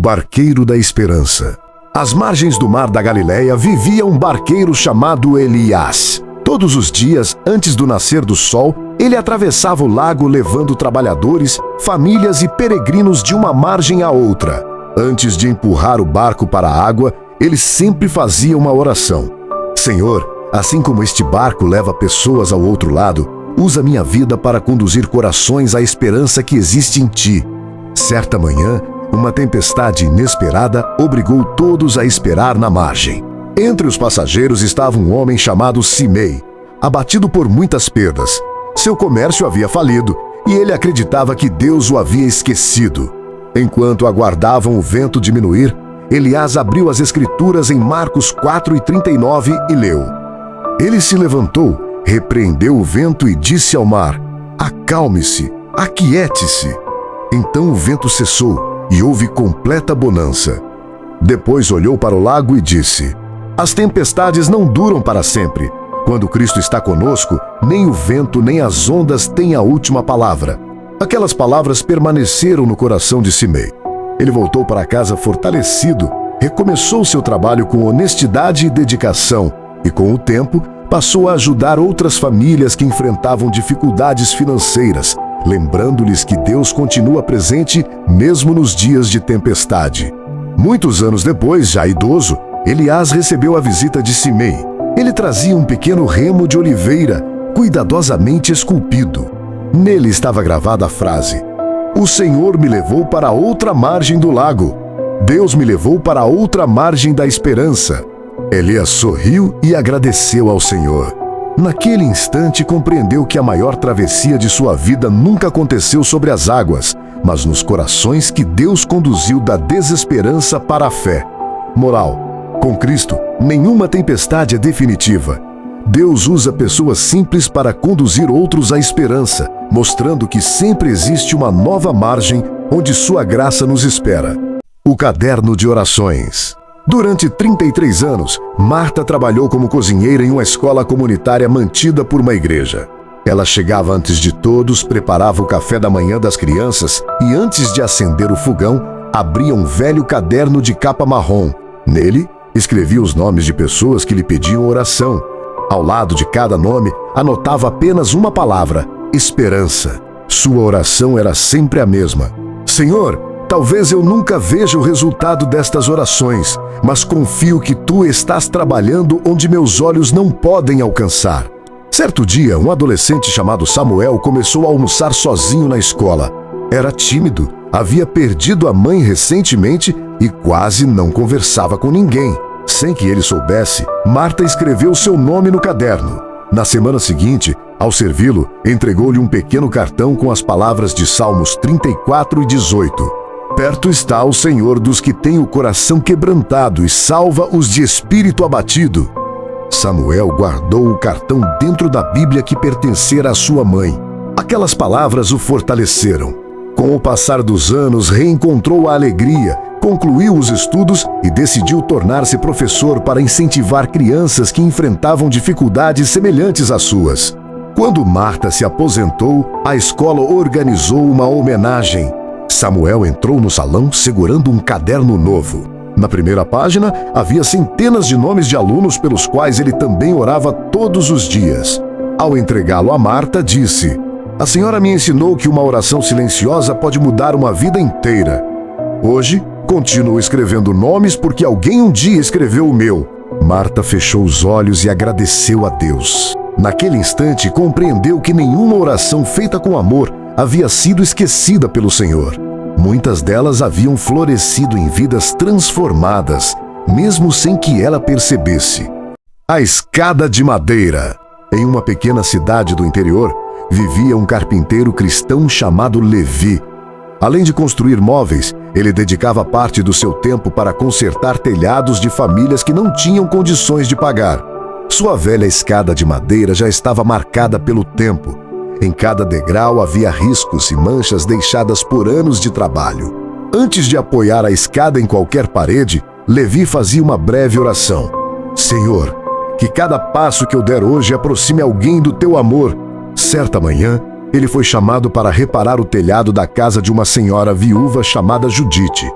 barqueiro da esperança. Às margens do mar da Galileia vivia um barqueiro chamado Elias. Todos os dias, antes do nascer do sol, ele atravessava o lago levando trabalhadores, famílias e peregrinos de uma margem à outra. Antes de empurrar o barco para a água, ele sempre fazia uma oração. Senhor, assim como este barco leva pessoas ao outro lado, usa minha vida para conduzir corações à esperança que existe em ti. Certa manhã, uma tempestade inesperada obrigou todos a esperar na margem. Entre os passageiros estava um homem chamado Simei, abatido por muitas perdas. Seu comércio havia falido e ele acreditava que Deus o havia esquecido. Enquanto aguardavam o vento diminuir, Elias abriu as Escrituras em Marcos 4:39 e leu. Ele se levantou, repreendeu o vento e disse ao mar: acalme-se, aquiete-se. Então o vento cessou e houve completa bonança. Depois olhou para o lago e disse: as tempestades não duram para sempre. Quando Cristo está conosco, nem o vento nem as ondas têm a última palavra. Aquelas palavras permaneceram no coração de Simei. Ele voltou para casa fortalecido, recomeçou seu trabalho com honestidade e dedicação e, com o tempo, passou a ajudar outras famílias que enfrentavam dificuldades financeiras, lembrando-lhes que Deus continua presente mesmo nos dias de tempestade. Muitos anos depois, já idoso, Elias recebeu a visita de Simei. Ele trazia um pequeno remo de oliveira, cuidadosamente esculpido. Nele estava gravada a frase: o Senhor me levou para outra margem do lago. Deus me levou para outra margem da esperança. Elias sorriu e agradeceu ao Senhor. Naquele instante compreendeu que a maior travessia de sua vida nunca aconteceu sobre as águas, mas nos corações que Deus conduziu da desesperança para a fé. Moral: com Cristo, nenhuma tempestade é definitiva. Deus usa pessoas simples para conduzir outros à esperança, mostrando que sempre existe uma nova margem onde sua graça nos espera. O caderno de orações. Durante 33 anos, Marta trabalhou como cozinheira em uma escola comunitária mantida por uma igreja. Ela chegava antes de todos, preparava o café da manhã das crianças e, antes de acender o fogão, abria um velho caderno de capa marrom. Nele, escrevia os nomes de pessoas que lhe pediam oração. Ao lado de cada nome, anotava apenas uma palavra: esperança. Sua oração era sempre a mesma: Senhor, talvez eu nunca veja o resultado destas orações, mas confio que Tu estás trabalhando onde meus olhos não podem alcançar. Certo dia, um adolescente chamado Samuel começou a almoçar sozinho na escola. Era tímido, havia perdido a mãe recentemente e quase não conversava com ninguém. Sem que ele soubesse, Marta escreveu seu nome no caderno. Na semana seguinte, ao servi-lo, entregou-lhe um pequeno cartão com as palavras de Salmos 34 e 18. Perto está o Senhor dos que têm o coração quebrantado e salva os de espírito abatido. Samuel guardou o cartão dentro da Bíblia que pertencera à sua mãe. Aquelas palavras o fortaleceram. Com o passar dos anos, reencontrou a alegria, concluiu os estudos e decidiu tornar-se professor para incentivar crianças que enfrentavam dificuldades semelhantes às suas. Quando Marta se aposentou, a escola organizou uma homenagem. Samuel entrou no salão segurando um caderno novo. Na primeira página, havia centenas de nomes de alunos pelos quais ele também orava todos os dias. Ao entregá-lo a Marta, disse: a senhora me ensinou que uma oração silenciosa pode mudar uma vida inteira. Hoje, continuo escrevendo nomes porque alguém um dia escreveu o meu. Marta fechou os olhos e agradeceu a Deus. Naquele instante, compreendeu que nenhuma oração feita com amor havia sido esquecida pelo Senhor. Muitas delas haviam florescido em vidas transformadas, mesmo sem que ela percebesse. A escada de madeira. Em uma pequena cidade do interior, vivia um carpinteiro cristão chamado Levi. Além de construir móveis, ele dedicava parte do seu tempo para consertar telhados de famílias que não tinham condições de pagar. Sua velha escada de madeira já estava marcada pelo tempo. Em cada degrau havia riscos e manchas deixadas por anos de trabalho. Antes de apoiar a escada em qualquer parede, Levi fazia uma breve oração: Senhor, que cada passo que eu der hoje aproxime alguém do Teu amor. Certa manhã, ele foi chamado para reparar o telhado da casa de uma senhora viúva chamada Judite.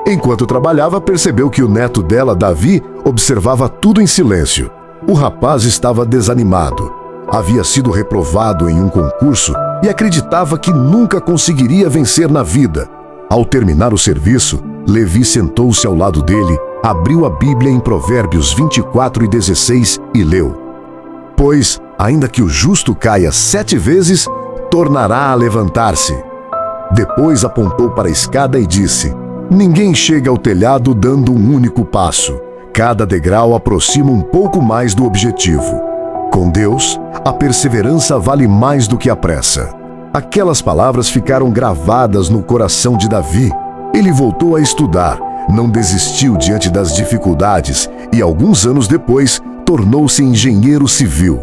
Enquanto trabalhava, percebeu que o neto dela, Davi, observava tudo em silêncio. O rapaz estava desanimado. Havia sido reprovado em um concurso e acreditava que nunca conseguiria vencer na vida. Ao terminar o serviço, Levi sentou-se ao lado dele, abriu a Bíblia em Provérbios 24:16 e leu: Pois, ainda que o justo caia 7 vezes, tornará a levantar-se. Depois apontou para a escada e disse: Ninguém chega ao telhado dando um único passo. Cada degrau aproxima um pouco mais do objetivo. Com Deus, a perseverança vale mais do que a pressa. Aquelas palavras ficaram gravadas no coração de Davi. Ele voltou a estudar, não desistiu diante das dificuldades e, alguns anos depois, tornou-se engenheiro civil.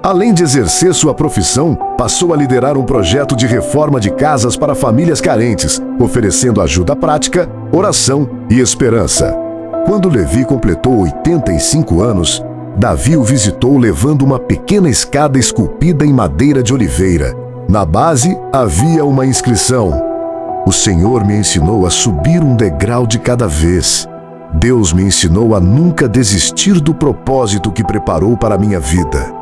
Além de exercer sua profissão, passou a liderar um projeto de reforma de casas para famílias carentes, oferecendo ajuda prática, oração e esperança. Quando Levi completou 85 anos, Davi o visitou levando uma pequena escada esculpida em madeira de oliveira. Na base havia uma inscrição: O Senhor me ensinou a subir um degrau de cada vez. Deus me ensinou a nunca desistir do propósito que preparou para a minha vida.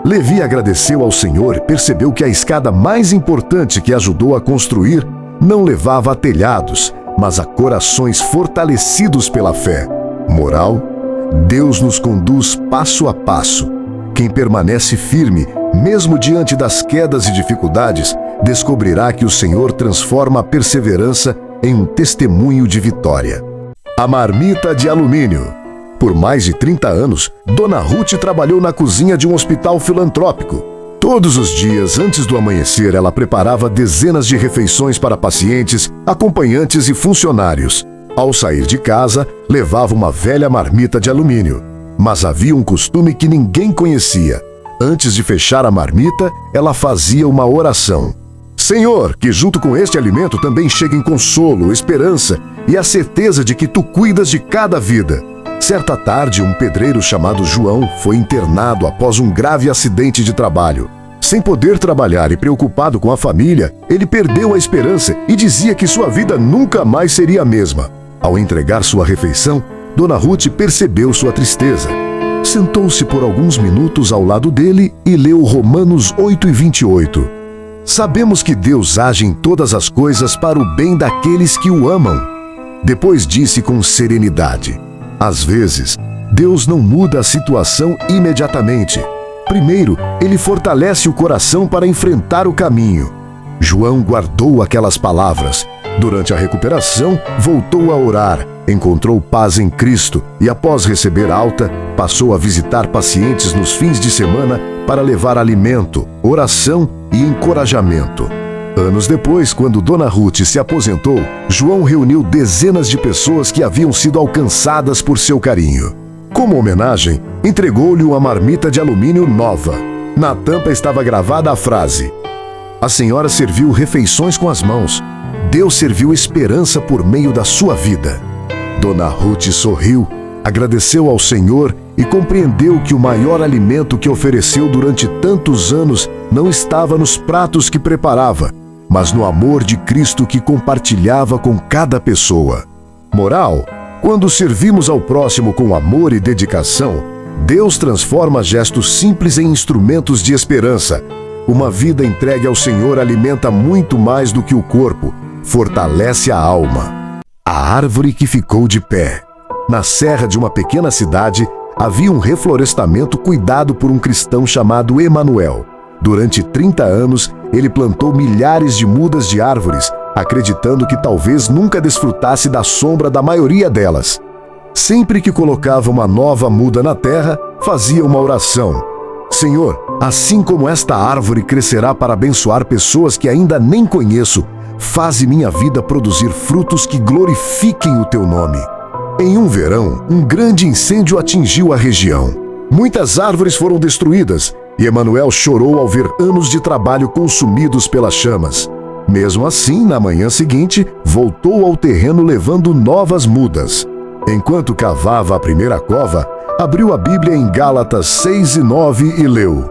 Levi agradeceu ao Senhor e percebeu que a escada mais importante que ajudou a construir não levava a telhados, mas a corações fortalecidos pela fé. Moral: Deus nos conduz passo a passo. Quem permanece firme, mesmo diante das quedas e dificuldades, descobrirá que o Senhor transforma a perseverança em um testemunho de vitória. A marmita de alumínio. Por mais de 30 anos, Dona Ruth trabalhou na cozinha de um hospital filantrópico. Todos os dias, antes do amanhecer, ela preparava dezenas de refeições para pacientes, acompanhantes e funcionários. Ao sair de casa, levava uma velha marmita de alumínio. Mas havia um costume que ninguém conhecia. Antes de fechar a marmita, ela fazia uma oração. Senhor, que junto com este alimento também cheguem consolo, esperança e a certeza de que Tu cuidas de cada vida. Certa tarde, um pedreiro chamado João foi internado após um grave acidente de trabalho. Sem poder trabalhar e preocupado com a família, ele perdeu a esperança e dizia que sua vida nunca mais seria a mesma. Ao entregar sua refeição, Dona Ruth percebeu sua tristeza. Sentou-se por alguns minutos ao lado dele e leu Romanos 8:28. Sabemos que Deus age em todas as coisas para o bem daqueles que o amam. Depois disse com serenidade: Às vezes, Deus não muda a situação imediatamente. Primeiro, Ele fortalece o coração para enfrentar o caminho. João guardou aquelas palavras. Durante a recuperação, voltou a orar, encontrou paz em Cristo e, após receber alta, passou a visitar pacientes nos fins de semana para levar alimento, oração e encorajamento. Anos depois, quando Dona Ruth se aposentou, João reuniu dezenas de pessoas que haviam sido alcançadas por seu carinho. Como homenagem, entregou-lhe uma marmita de alumínio nova. Na tampa estava gravada a frase: A senhora serviu refeições com as mãos. Deus serviu esperança por meio da sua vida. Dona Ruth sorriu, agradeceu ao Senhor e compreendeu que o maior alimento que ofereceu durante tantos anos não estava nos pratos que preparava, mas no amor de Cristo que compartilhava com cada pessoa. Moral: quando servimos ao próximo com amor e dedicação, Deus transforma gestos simples em instrumentos de esperança. Uma vida entregue ao Senhor alimenta muito mais do que o corpo, fortalece a alma. A árvore que ficou de pé. Na serra de uma pequena cidade, havia um reflorestamento cuidado por um cristão chamado Emanuel. Durante 30 anos, ele plantou milhares de mudas de árvores, acreditando que talvez nunca desfrutasse da sombra da maioria delas. Sempre que colocava uma nova muda na terra, fazia uma oração: Senhor, assim como esta árvore crescerá para abençoar pessoas que ainda nem conheço, faze minha vida produzir frutos que glorifiquem o Teu nome. Em um verão, um grande incêndio atingiu a região. Muitas árvores foram destruídas e Emanuel chorou ao ver anos de trabalho consumidos pelas chamas. Mesmo assim, na manhã seguinte, voltou ao terreno levando novas mudas. Enquanto cavava a primeira cova, abriu a Bíblia em Gálatas 6:9 e leu: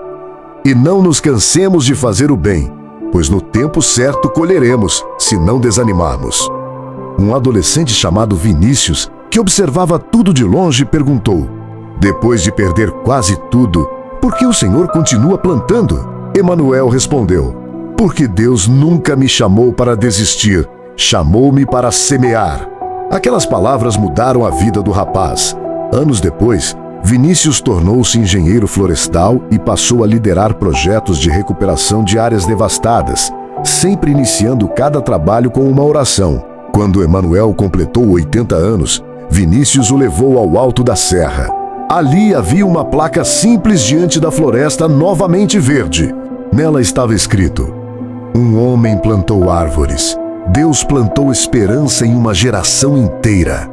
E não nos cansemos de fazer o bem, pois no tempo certo colheremos, se não desanimarmos. Um adolescente chamado Vinícius, que observava tudo de longe, perguntou: depois de perder quase tudo, por que o Senhor continua plantando? Emanuel respondeu: porque Deus nunca me chamou para desistir, chamou-me para semear. Aquelas palavras mudaram a vida do rapaz. Anos depois, Vinícius tornou-se engenheiro florestal e passou a liderar projetos de recuperação de áreas devastadas, sempre iniciando cada trabalho com uma oração. Quando Emanuel completou 80 anos, Vinícius o levou ao alto da serra. Ali havia uma placa simples diante da floresta novamente verde. Nela estava escrito: um homem plantou árvores. Deus plantou esperança em uma geração inteira.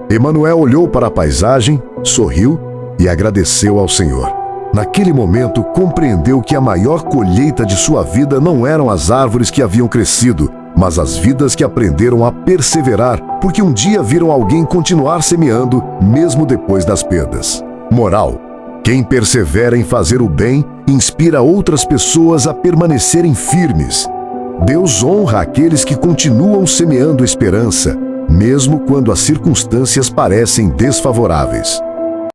Emanuel olhou para a paisagem, sorriu e agradeceu ao Senhor. Naquele momento, compreendeu que a maior colheita de sua vida não eram as árvores que haviam crescido, mas as vidas que aprenderam a perseverar, porque um dia viram alguém continuar semeando, mesmo depois das perdas. Moral: quem persevera em fazer o bem, inspira outras pessoas a permanecerem firmes. Deus honra aqueles que continuam semeando esperança, mesmo quando as circunstâncias parecem desfavoráveis.